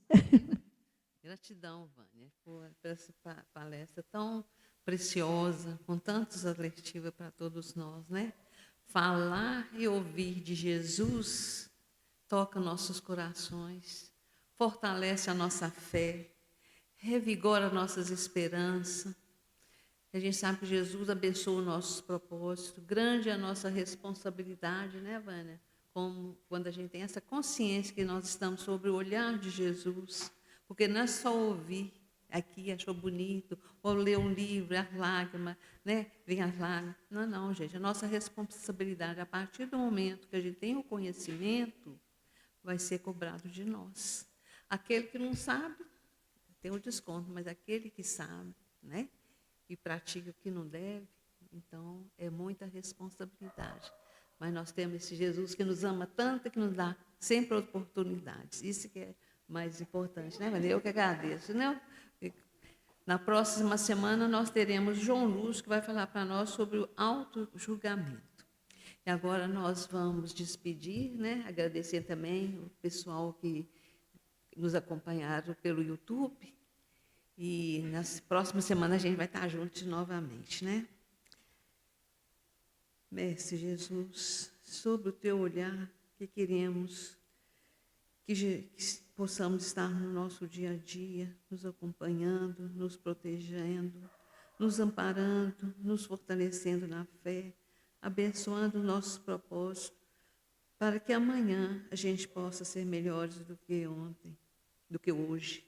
Gratidão, Vânia, por essa palestra tão preciosa, com tantos alertivos para todos nós, né? Falar e ouvir de Jesus toca nossos corações, fortalece a nossa fé, revigora nossas esperanças. A gente sabe que Jesus abençoa os nossos propósitos, grande é a nossa responsabilidade, né, Vânia? Como quando a gente tem essa consciência que nós estamos sobre o olhar de Jesus, porque não é só ouvir aqui, achou bonito, ou ler um livro, as lágrimas, né? Vem as lágrimas. Não, gente, a nossa responsabilidade, a partir do momento que a gente tem o conhecimento, vai ser cobrado de nós. Aquele que não sabe, tem um desconto, mas aquele que sabe, né? E pratica o que não deve, então é muita responsabilidade. Mas nós temos esse Jesus que nos ama tanto, que nos dá sempre oportunidades. Isso que é mais importante, né, Maria? Eu que agradeço, né? Na próxima semana nós teremos João Lúcio, que vai falar para nós sobre o auto-julgamento. E agora nós vamos despedir, né? Agradecer também o pessoal que nos acompanharam pelo YouTube. E nas próximas semanas a gente vai estar juntos novamente, né? Mestre Jesus, sobre o teu olhar, que queremos que possamos estar no nosso dia a dia, nos acompanhando, nos protegendo, nos amparando, nos fortalecendo na fé, abençoando os nossos propósitos, para que amanhã a gente possa ser melhores do que ontem, do que hoje.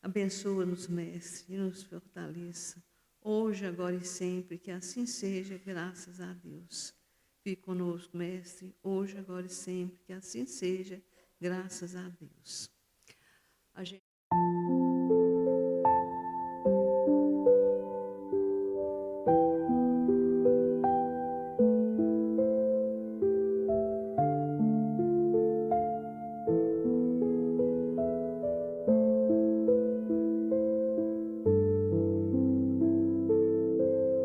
Abençoa-nos, Mestre, e nos fortaleça, hoje, agora e sempre, que assim seja, graças a Deus. Fique conosco, Mestre, hoje, agora e sempre, que assim seja, graças a Deus.